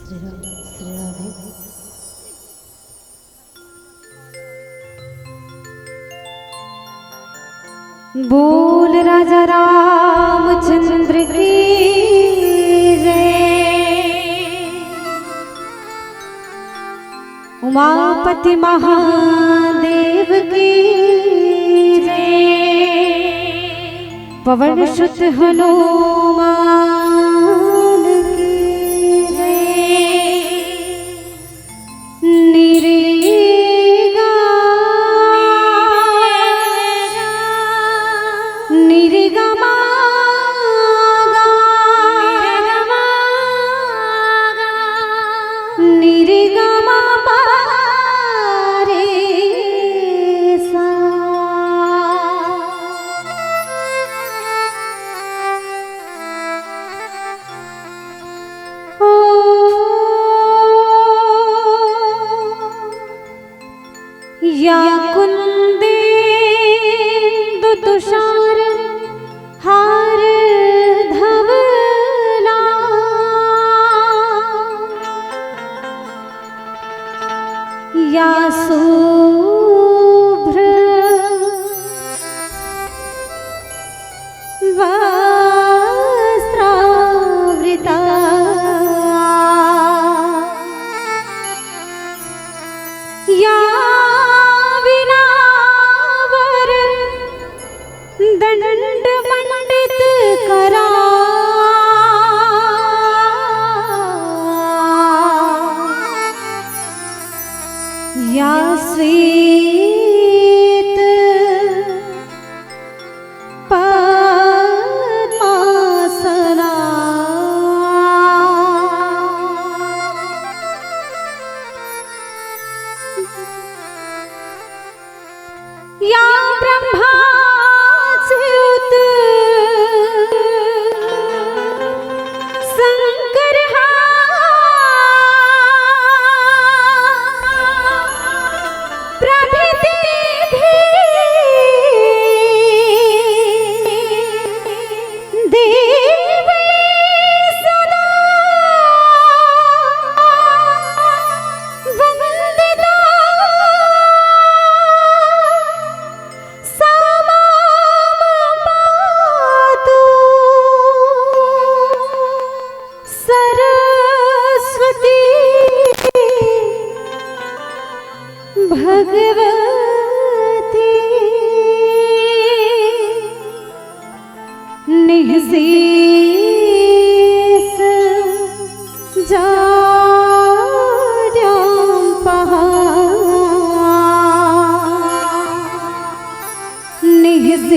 श्री राधे। बोल राजा रामचंद्र की जय। उमापति महादेव की जय। पवन सुत हनुमान की जय। निरेगा निरेगमा निरेगमा पारे सा। ओ या कुंदेन्दु तुषार हार धवला। या शुभ्र वस्त्रावृता। या विनावर दंड मंडित करा। या श्वेत पद्मासना। या ब्रह्माच्युत शंकर प्रभृति देवी सदा वंदिता। सरस्वती भगवती निःशेष जाड्यां पहा। निःशेष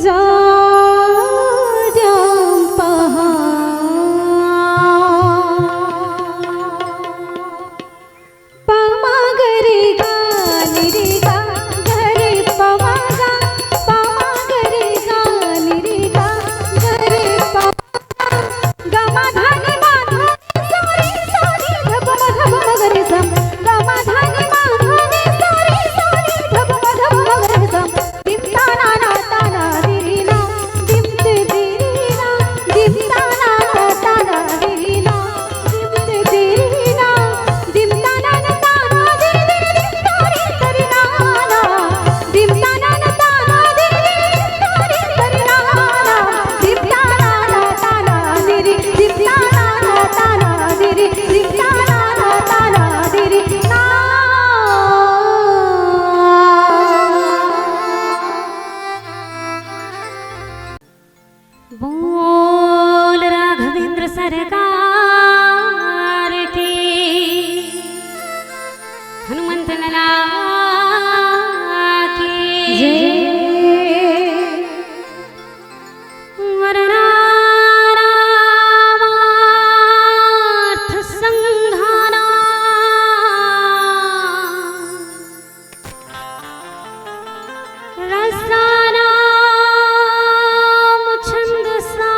जाड्यां पहा। पमा गरे गा निरे गा गरे पमा गा। पमा गरे गा निरे गा गरे पमा गमा धानि मा सारे सारे धप मधप मगरे सम। गमा धानि मा सारे सारे धप मधप मगरे सम। दिम ताना ना ताना दिरी ना दिम ते दिरी ना दिम ताना ना ताना दिरी ना दिम ते दिरी ना दिम ताना ना ताना दिरी दिम तारी तरी ना ना दिम ताना ना ताना दिरी तारी तरी ना ना दिम ताना ना ताना दिरी दिम ताना ना ताना दिरी दिम ताना ना ताना दिरी ना। बोल राघवेंद्र सरकार की। हनुमंत लला की जय। वररामार्थ संधाना रसानाम छंदसा।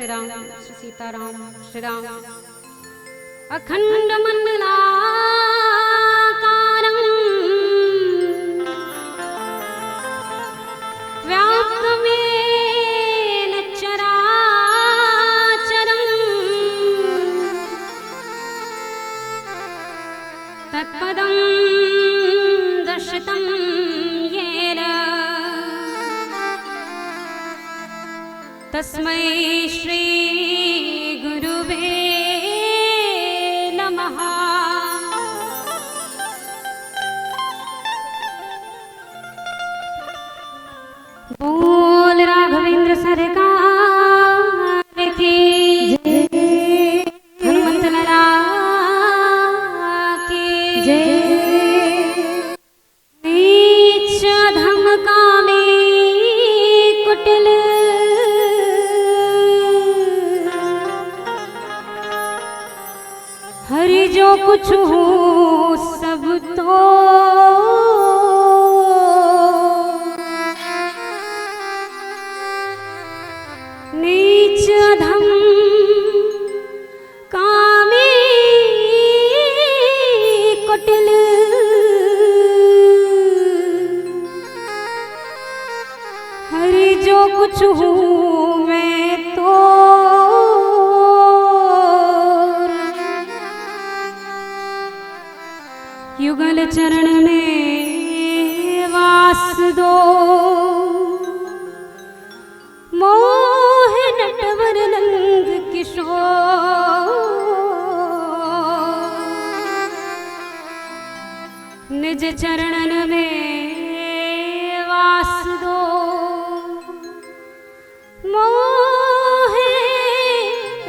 राम श्री सीताराम श्री राम। अखंड मंडलाकारं व्याप्तमेन चराचरं तत्पदं दर्शितं येन तस्मै श्री गुरुवे नमः। बोल राघवेंद्र सरकार की जय, हनुमंत लाला की जय। नीच धम कामी कुटिल हरि जो कुछ हो सब तो नीच धम कामी कुटिल हरि जो कुछ हूँ मैं तो युगल चरण में वास दो मोह नटवर नंद किशोर निज चरणन में वास दो मोह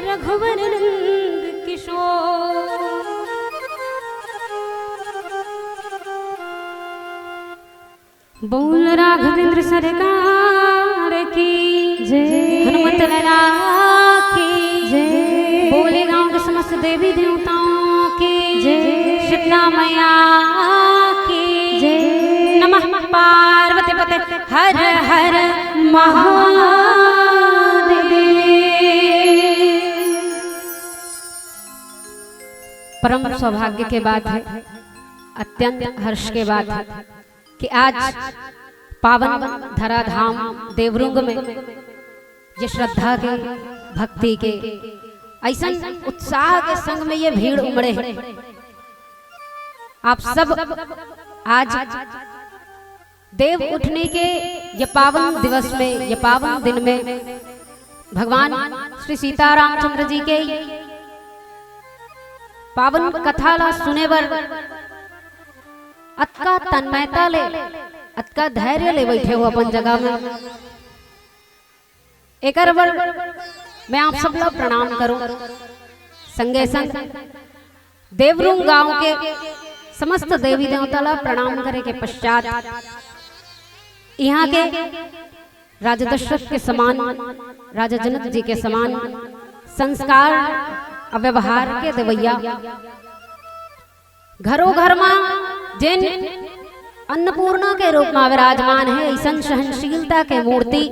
रघुवर नंद किशोर। बोल राघवेंद्र सरकार की जय, हनुमत लाला की जय। बोले गांव के समस्त देवी देवताओं की जय, शीतला मैया की जय। नमः पार्वती पते हर हर महादेव। परम सौभाग्य के बात है, अत्यंत हर्ष के बात है कि आज पावन धराधाम देवरुंग में ये श्रद्धा के भक्ति के ऐसा उत्साह के संग में ये भीड़ उमड़े हैं। आप सब आज देव उठने के ये पावन दिवस में, ये पावन दिन में भगवान श्री सीतारामचंद्र जी के पावन कथाला सुने बर अतका तन्मयता ले, अतका धैर्य ले बैठे हो अपन जगह में। एक बार मैं आप सब लोग प्रणाम करूं, संगे संग देवरुंग गांव के समस्त देवी देवता ला प्रणाम करे के पश्चात यहाँ के राजा दशरथ के समान, राजा जनक जी के समान संस्कार व्यवहार के देवैया घरों घर में जिन अन्नपूर्णा के रूप में विराजमान है, ऐसा सहनशीलता के मूर्ति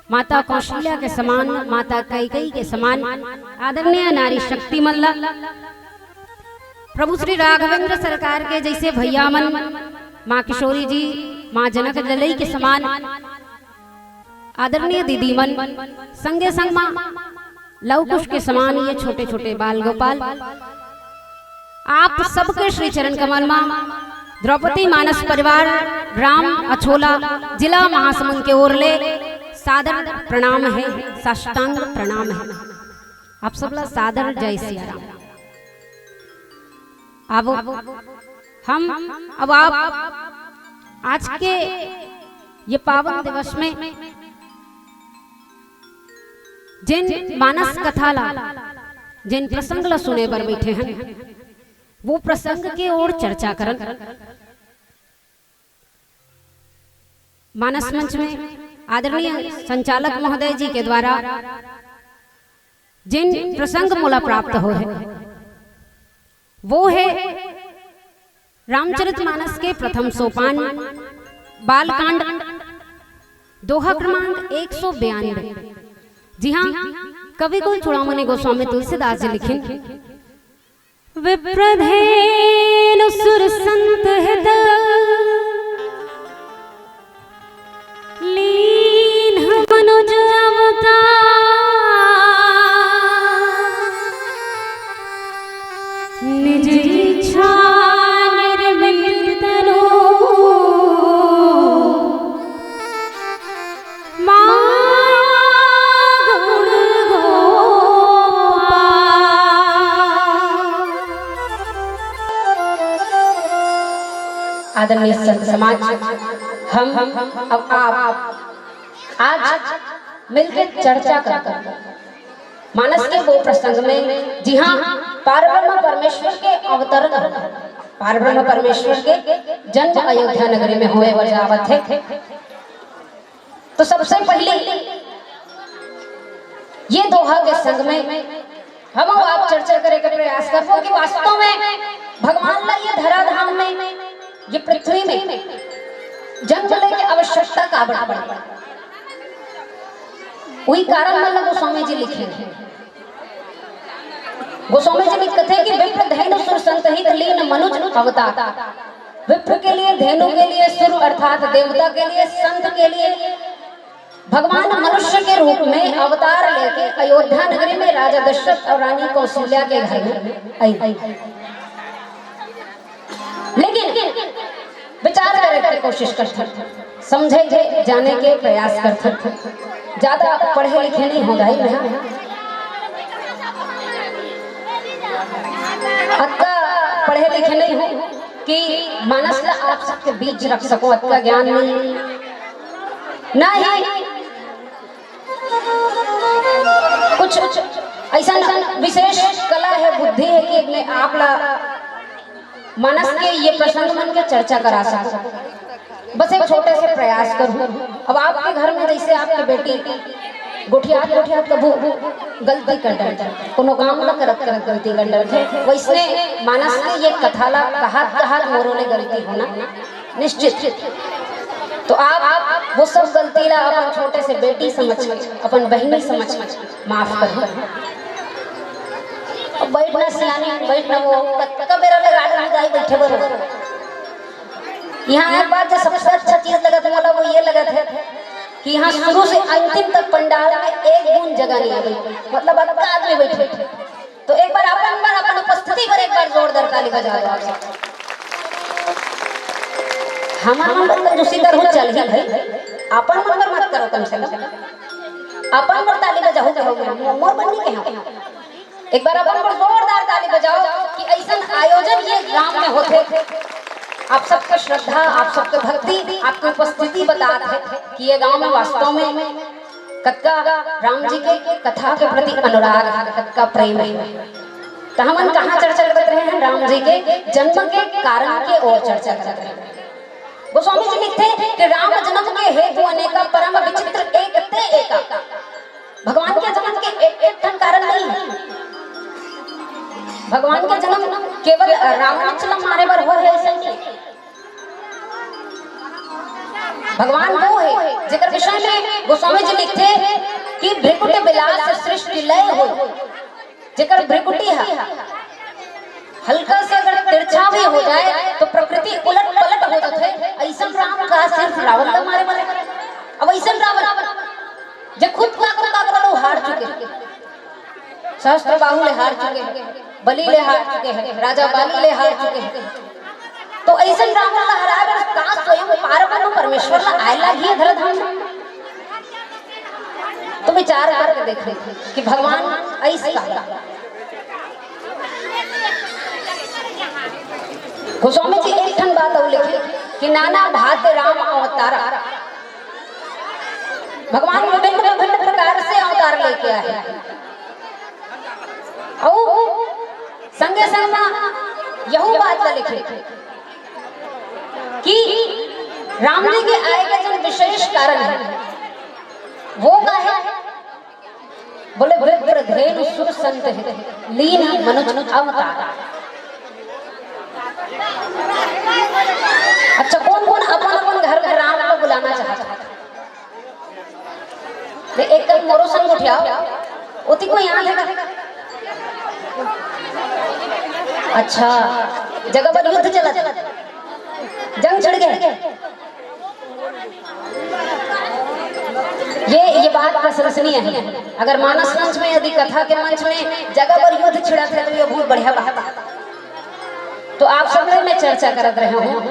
माता कौशल्या के समान, माता कैकेयी के समान आदरणीय नारी शक्ति मल्ला प्रभु श्री राघवेंद्र सरकार के जैसे भैया मन, माँ किशोरी जी, माँ जनक ललई के समान आदरणीय दीदी मन, संगे संग माँ लवकुश के समान ये छोटे छोटे बाल गोपाल, आप सबके श्री चरण कमल में द्रौपदी मानस परिवार ग्राम अछोला जिला महासमुंद के ओर ले सादर प्रणाम है, साष्टांग प्रणाम है। आप सब लोग सादर जय सिया राम। अब आप आज के ये पावन दिवस में जिन मानस कथा ला, जिन प्रसंग ला सुने बर बैठे हैं, वो प्रसंग के ओर चर्चा करन। मानस मंच में आदरणीय संचालक महोदय जी के द्वारा जिन प्रसंग मोला प्राप्त हो है वो है रामचरितमानस के प्रथम सोपान बालकांड दोहा क्रमांक 192 जी हाँ, कवि कुल चूड़ामणि गोस्वामी तुलसीदास जी लिखे विप्रधेनु सुर संत हृदय लीन मनुज अवतार निज इच्छा निर्मित तनु आदरणीय संत समाज, हम अब आप आज मिलकर चर्चा करते हैं मानस के वो प्रसंग में। जी हाँ, पारब्रह्म परमेश्वर के अवतरण, पारब्रह्म परमेश्वर के जन्म अयोध्या नगरी में हुए वजावत है। तो सबसे पहले ये दोहा के संग में हम आप चर्चा करे के प्रयास करबो कि वास्तव में भगवान ला ये धराधाम में, ये पृथ्वी में जन्म लेके आवश्यकता का बड़ा वही कारण मन गोस्वामी जी लिखे। गोस्वामी जी लिखते थे कि विप्र धेनु सुर संत हित लीन मनुज अवतार। विप्र के लिए, धेनु के लिए, सुर अर्थात देवता के लिए, संत के लिए भगवान मनुष्य के रूप में अवतार लेके अयोध्या नगरी में राजा दशरथ और रानी कौशल्या के घर में आई। लेकिन विचार करने की कोशिश करते, समझे जाने के प्रयास करते, ज्यादा पढ़े लिखे नहीं हो जाए मैं अक्का पढ़े लिखे नहीं हो कि मानस ला आप सबके बीच रख सको, अक्का ज्ञान नहीं कुछ ऐसा विशेष कला है, बुद्धि है कि अपने आप ला मानस के ये प्रसंग मन के चर्चा करा सको। बस एक छोटे से प्रयास करूं। अब आपके घर में जैसे आपकी बेटी गोठियात कबू गलती कर डर कोनो काम न करत गलती कर डर थे, वैसे मानस के ये कथा ला कहा मोरों ने गलती होना निश्चित। तो आप वो सब गलती ला अपन छोटे से बेटी समझ, अपन बहनी समझ माफ कर। अब बैठना सियानी, बैठना वो कब मेरा गार्डन में जाए बैठे बरोबर। यहाँ एक बात जो सबसे अच्छा चीज लगा था मतलब वो ये लगा था कि यहाँ शुरू से अंतिम तक पंडाल में एक बूंद जगह नहीं आई, मतलब अक्का आदमी बैठे। तो एक बार अपन उपस्थिति पर एक बार जोरदार ताली बजा दो आप सब। हमारा नंबर कंजूसी कर हो चल ही भाई, अपन नंबर मत करो कम से कम, अपन पर ताली बजाओ कहोगे मोर बननी के यहाँ। एक बार अपन पर जोरदार ताली बजाओ कि ऐसा आयोजन ये ग्राम में होते। आप सबका श्रद्धा, आप सबका भक्ति, आपकी उपस्थिति बताते हैं कि ये गांव में वास्तव में कक्का राम जी के कथा के प्रति अनुराग है, कक्का प्रेम है। तो हम कहाँ चर्चा कर रहे हैं? राम जी के जन्म के कारण के ओर चर्चा कर रहे हैं। गोस्वामी जी लिखते हैं कि राम जन्म के हेतु अनेका परम विचित्र एक ते एका। भगवान के जन्म के एक कारण नहीं है। भगवान का जन्म केवल रावण मारे पर हो है ऐसा नहीं। भगवान वो है जिकर विषय में गोस्वामी जी लिखते हैं कि भृकुट विलास सृष्टि लय हो, जिकर भृकुटी है हल्का से अगर तिरछा भी हो जाए तो प्रकृति उलट पलट हो जाती है। ऐसा राम का सिर्फ रावण का मारे मारे। अब ऐसा रावण जो खुद का हार चुके, सहस्त्र बाहु ले हार चुके हैं, बलि ले हार चुके हैं, राजा बाली ले हार चुके हैं। तो ऐसा रावण ला हराए का स्वयं पारब्रह्म परमेश्वर ला आयला ही धराधाम। तो विचार करके देखे कि भगवान ऐसा गोस्वामी जी एक ठन बात और लिखे कि नाना भांति राम अवतार। भगवान विभिन्न प्रकार से अवतार लेके आए और संगे संग यही बात लिखे कि राम जी के आए का जो विशेष कारण है वो क्या है? बोले विप्र धेनु सुर संत हित लीन मनुज अवतार। अच्छा, कौन अपन घर में राम को बुलाना चाहता है? एक कल मोरो संग उठिया उती को याद है का? अच्छा जगह पर युद्ध चला, जंग छिड़ गए। ये बात प्रशंसनीय है। अगर मानस मंच में यदि कथा के मंच में जगह पर युद्ध छिड़ा थे तो ये बहुत बढ़िया बात है। तो आप सब लोग मैं चर्चा करत रहे हूँ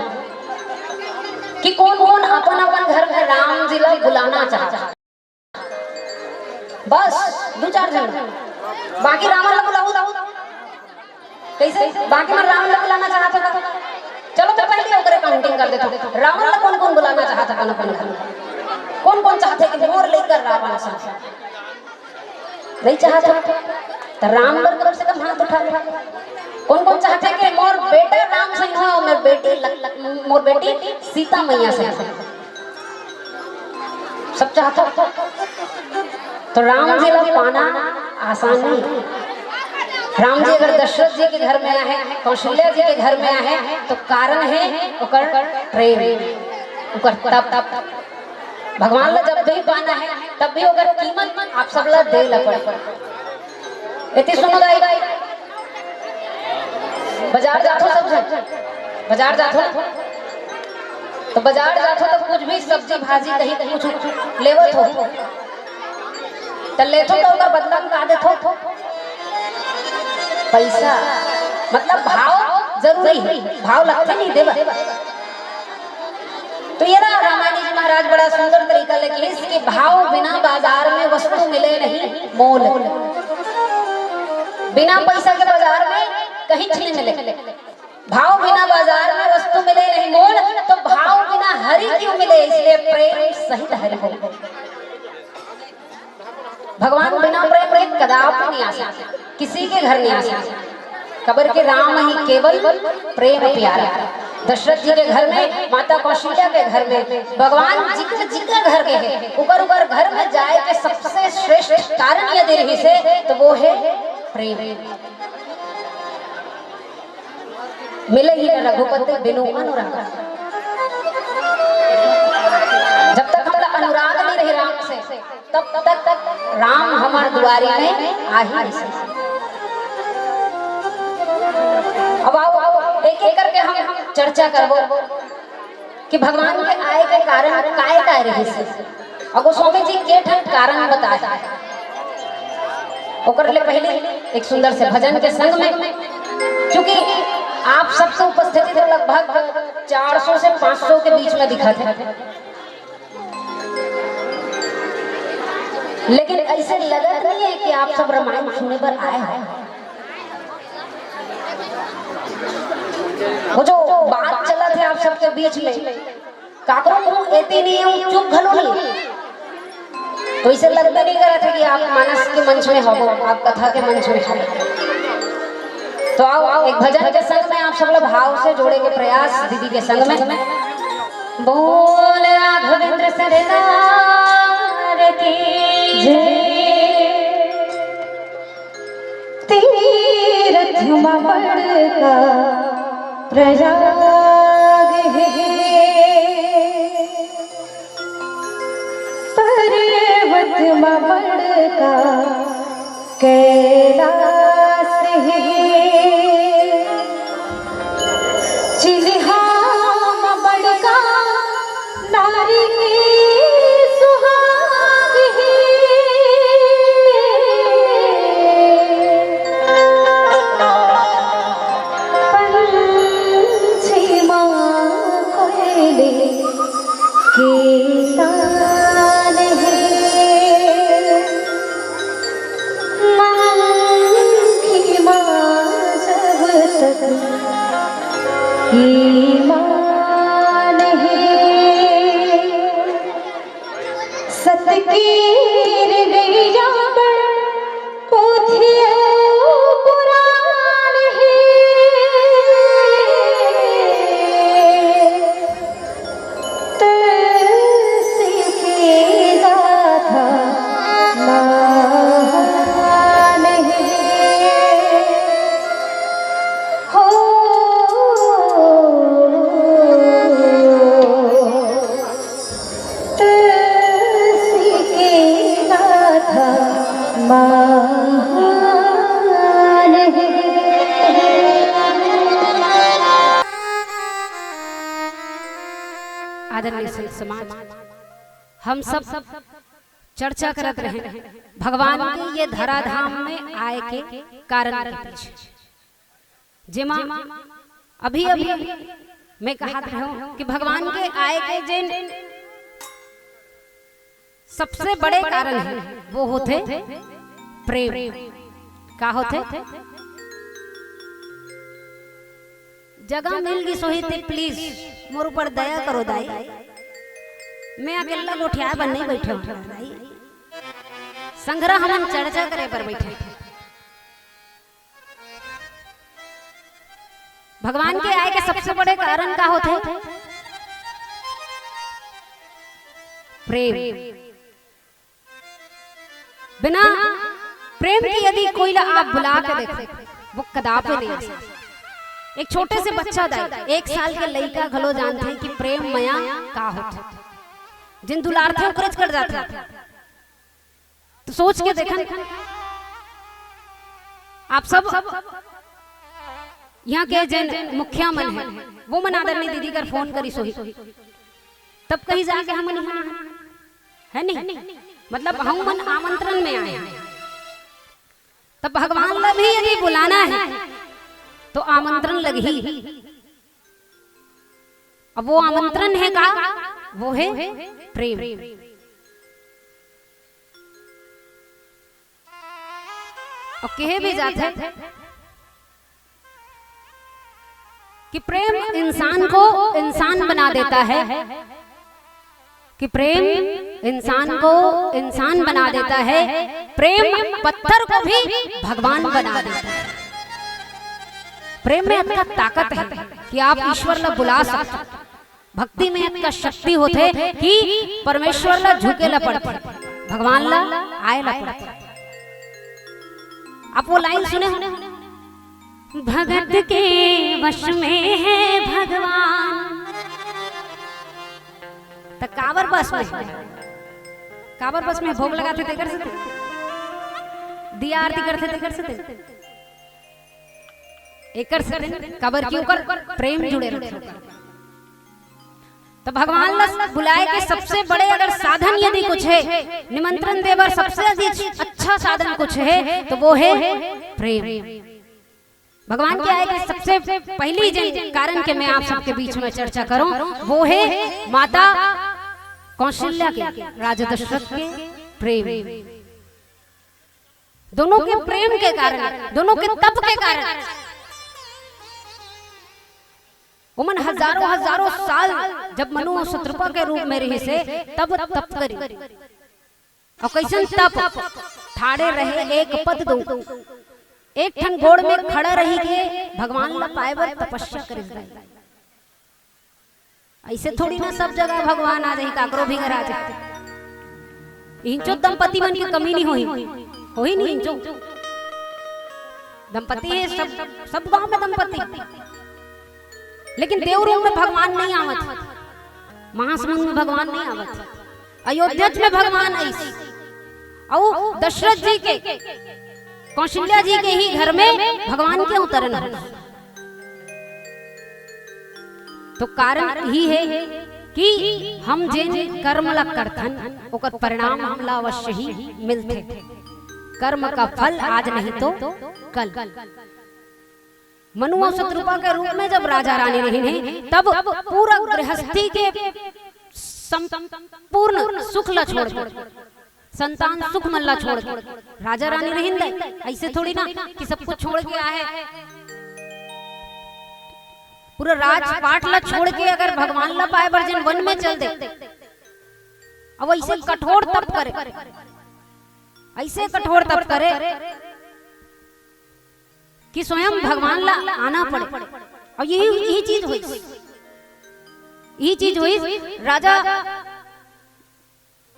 कि कौन कौन अपन अपन घर में राम जी ला बुलाना चाहता। बस 2-4 जन, बाकी राम ला बुलाऊ कैसे? बाकी मैं राम ला बुलाना चाहता था। चलो तो पहले ओकरे काउंटिंग कर देते। राम ला कौन कौन बुलाना चाहता अपन अपन घर में? कौन कौन चाहते कि मोर लेकर रावण से नहीं चाहता? तो राम पर कम से कम हाथ उठा। कौन कौन चाहते कि मोर बेटा राम से हो, मोर बेटी सीता मैया से? सब चाहता। तो राम जी को पाना आसान नहीं। राम जी अगर दशरथ जी के घर में आए, कौशल्या जी के घर में आए तो कारण है उकर प्रेम, उकर तप। भगवान ला जब भी पाना है तब भी अगर कीमत आप सब ला दे ला पड़। इतनी सुनो दाई, बाजार जातो सब जन, बाजार जातो तो बाजार जातो तो कुछ भी सब्जी भाजी कहीं कुछ लेवत हो तो लेतो तो उनका बदला का देतो पैसा। मतलब भाव जरूरी है, भाव लगते नहीं देवा। तो ये रहा रामायण जी महाराज बड़ा सुंदर तरीका लेके इसके भाव बिना बाजार में वस्तु मिले नहीं मोल। बिना पैसा के बाजार में कहीं नहीं मिले। भाव बिना बाजार में वस्तु मिले नहीं मोल, तो भाव बिना हरि क्यों मिले? इसलिए प्रेम सहित हरि हो। भगवान बिना प्रेम कदापि नहीं आ सकते, किसी के घर नहीं आ सकते। खबर के राम ही केवल प्रेम प्यारा। दशरथ जी के घर में, माता कौशल्या के घर में, भगवान जी के घर के है उकर घर में जाए के सबसे श्रेष्ठ कारण यदि रही से तो वो है प्रेम। मिले ही न रघुपति बिनु अनुराग। जब तक हमारा अनुराग नहीं रहे राम से तब तक राम हमारे द्वारे में आ ही नहीं सकते। अब आओ एक एक करके हम चर्चा करबो कि भगवान के आए के कारण काय रही से। और गोस्वामी जी के कारण बताया। ओकर ले पहले एक सुंदर से भजन के संग में, क्योंकि आप सबसे उपस्थिति तो लगभग 400 से 500 के बीच में दिखा थे, लेकिन ऐसे लगत नहीं है कि आप सब रामायण सुनने पर आए हैं। वो जो बात चला थे आप सबके बीच में, काकरो एती नहीं हूँ चुप घलो नहीं, तो इसे लगता नहीं करा था कि आप मानस के मंच में हो, आप कथा के मंच में हो। तो आओ एक भजन के संग में आप सब लोग भाव से जोड़े के प्रयास दीदी के संग में। बोल राघवेंद्र सरदार की जय। तीर्थ बड़का प्रयाग है, पर्वत बड़का कैलाश है, चिल्हा बड़का नारी सुहाग है। पंछी माँ कोयले की तान है, माँ जब तक ईमान है, सतकीर गैया पोथिया पुराण है, तुलसी की गाथा महान है। हो तुलसी के आदरणीय संत समाज, हम सब चर्चा करत रहे भगवान के ये धराधाम में आए के कारण के पीछे, जेमा अभी अभी मैं कहत रहूं कि भगवान के आए के जिन सबसे बड़े कारण है वो होते प्रेम। का होते? जगह मिल गई सोही ते प्लीज मोर ऊपर दया करो दाई, मैं अकेला गोठिया बन नहीं बैठे हूं दाई, संग्रह हम चर्चा करे पर बैठे। भगवान के आए के सबसे बड़े कारण का होते प्रेम। बिना प्रेम की यदि कोई आप बुला के देखो वो कदापि नहीं आ सकता। एक छोटे से बच्चा दाई 1 साल के लड़का घलो जानते हैं कि प्रेम माया का होता, जिन दुलारते उकरज कर जाते। तो सोच के देखन आप सब यहाँ के जिन मुखिया मन है वो मन आदरणीय दीदी कर फोन करी सोही, तब कहीं जाके हम है नहीं, मतलब हम मन आमंत्रण में आए हैं। तब भगवान ला भी यदि बुलाना है तो आमंत्रण लगी। अब वो आमंत्रण है का? वो है प्रेम। और कहे भी जाते कि प्रेम इंसान को इंसान बना देता है, कि प्रेम इंसान को इंसान बना देता है, प्रेम पत्थर को भी भगवान बना देता है। प्रेम में इतना ताकत है कि आप ईश्वर ला बुला सकते। भक्ति में इतना शक्ति होते कि परमेश्वर ला झुके ला पड़ते, भगवान ला आए ला पड़ते। आप वो लाइन सुने होने, भगत के वश में है भगवान। तो कांवर बस में भोग लगाते थे कर सकते, दिया आरती करते थे कर सकते, एक कर सकते काबर के ऊपर प्रेम जुड़े रखे। तो भगवान ला बुलाए के सबसे बड़े अगर साधन यदि कुछ है, निमंत्रण देवर सबसे अधिक अच्छा साधन कुछ है तो वो है प्रेम। भगवान के आए के सबसे पहली जिन कारण के मैं आप सबके बीच में चर्चा करूं वो है माता कौशल्या के, राजा दशरथ के प्रेम। दोनों के प्रेम के कारण, दोनों के तप के कारण उमन हजारों हजारों साल जब मनु शत्रुपा के रूप में रही से तब तप करी। और कैसन तप? ठाड़े रहे एक पद दो, एक ठन घोड़ में खड़ा रही के भगवान ला पाए बर तपस्या करे। ऐसे थोड़ी ना सब जगह भगवान आ जाए, काकरो भी घर आ जाए। इंचो दंपति मन की कमी नहीं होई नहीं। इंचो दंपति है, सब गांव में दंपति, लेकिन देवरूप में भगवान नहीं आवत, महासमुंद में भगवान नहीं आवत, अयोध्या में भगवान ऐसी। और दशरथ जी के कौशल्या जी के ही घर में भगवान क्यों उतरना? तो कारण ही है कि हम जिन कर्म ला करथन ओकर परिणाम हमला अवश्य ही मिलते। कर्म का फल आज नहीं तो कल। मनु और शत्रुपा के रूप में जब राजा रानी रही तब पूरा गृहस्थी के संपूर्ण सुख ला छोड़, संतान सुख मल्ला छोड़ राजा रानी रही। ऐसे थोड़ी ना कि सब कुछ छोड़ के आए, पूरा राजपाट ला छोड़ के अगर भगवान ला पाए बर्जन वन में चल दे। अब ऐसे कठोर तप करे, ऐसे कठोर तप करे कि स्वयं भगवान ला आना पड़े। और यही चीज हुई राजा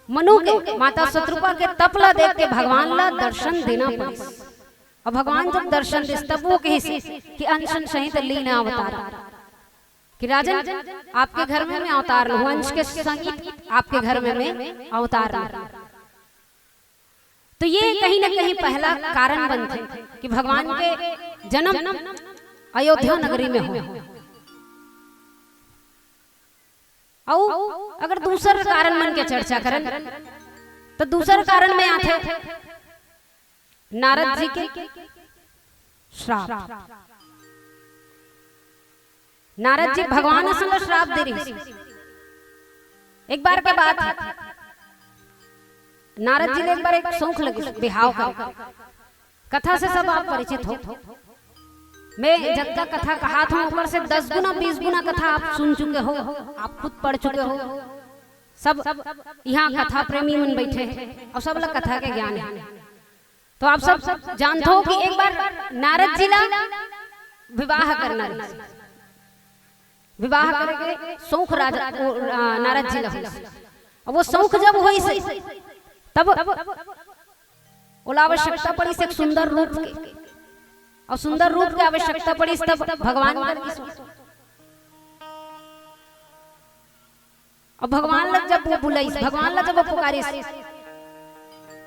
मनु के माता शत्रुपा के तप ला देख के भगवान ला दर्शन देना पड़े। और भगवान जब दर्शन दे तब वो कही कि अनशन सहित लीला अवतार, कि राजन आपके घर में मैं अवतार लूं, अंश के सहित आपके घर में मैं अवतार लूं। तो ये कहीं ना कहीं पहला कारण बनते कि भगवान के जन्म अयोध्या नगरी में हो। और अगर दूसर कारण मन के चर्चा करन तो दूसर कारण में आते नारद जी के श्राप। नारद जी भगवान असल श्राप दे रही। एक बार के बात है, नारद जी ने एक बार एक शौक लगी बिहाव का। कथा से सब आप परिचित हो। मैं जब तक कथा कहा था ऊपर से 10 गुना 20 गुना कथा आप सुन चुके हो, आप खुद पढ़ चुके हो। सब यहाँ कथा प्रेमी मन बैठे हैं और सब लोग कथा के ज्ञान है। तो आप सब जानते हो कि एक बार नारद जी ला विवाह करना, विवाह करके शौक राजा नारद जी ला। अब वो शौक जब हुई से तब ओला आवश्यकता पड़ी से एक सुंदर रूप के, और सुंदर रूप की आवश्यकता पड़ी तब भगवान और भगवान लग जब वो बुलाई, भगवान लग जब वो पुकारी,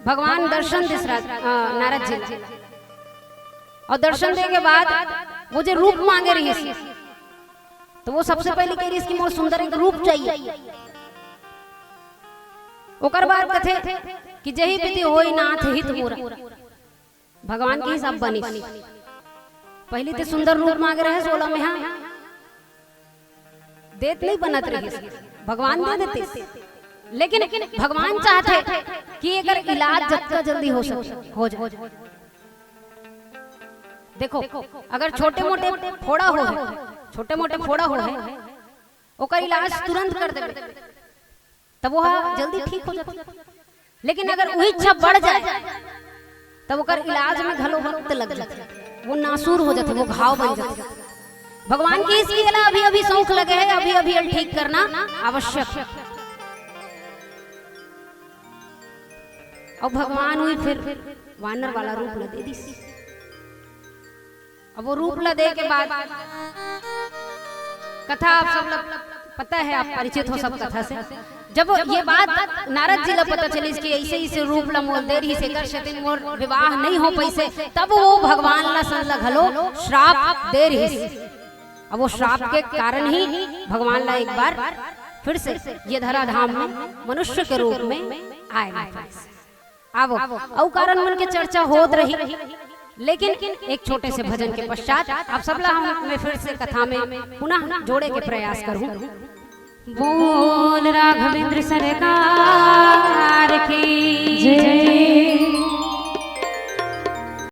भगवान दर्शन दिस नारद जी। और दर्शन देने के बाद वो जो रूप मांगे रही तो वो सबसे पहले कह रही इसकी मोर सुंदर एक रूप चाहिए। ओकर बाद कथे कि जही विधि होई नाथ हित मोरा, भगवान के हिसाब बनी। पहले तो सुंदर रूप मांगे रहे 16 में, हाँ देत नहीं बनत रही, भगवान दे देते। लेकिन भगवान चाहते कि अगर इलाज जितना जल्दी हो सके हो जाए। देखो अगर छोटे मोटे फोड़ा हो, छोटे मोटे फोड़ा हो है ओकर इलाज तुरंत कर देबे तब वो जल्दी ठीक हो जाता। लेकिन अगर वही इच्छा बढ़ जाए तब ओकर इलाज में घलो वक्त लग जाता, वो नासूर हो जाता, वो घाव बन जाता। भगवान की इसकी गला अभी अभी शौक लगे है, अभी अभी ठीक करना आवश्यक। और भगवान हुई फिर वानर वाला रूप ला दे दी। अब वो रूप ला दे के बाद कथा आप सब लोग पता है, आप परिचित हो सब कथा से। जब ये बात नारद जी ला पता चली कि ऐसे ऐसे रूप ला मोल दे रही से कर शतिन मोर विवाह नहीं हो पैसे, तब वो भगवान ला सन घलो श्राप दे रही। अब वो श्राप के कारण ही भगवान ला एक बार फिर से ये धराधाम में मनुष्य के रूप में आएगा। अब औ कारण मन के चर्चा होत रही। लेकिन एक छोटे से भजन के पश्चात आप सब ला हम फिर से कथा में पुनः जोड़े के प्रयास करूं। बोल राघवेंद्र सरकार की।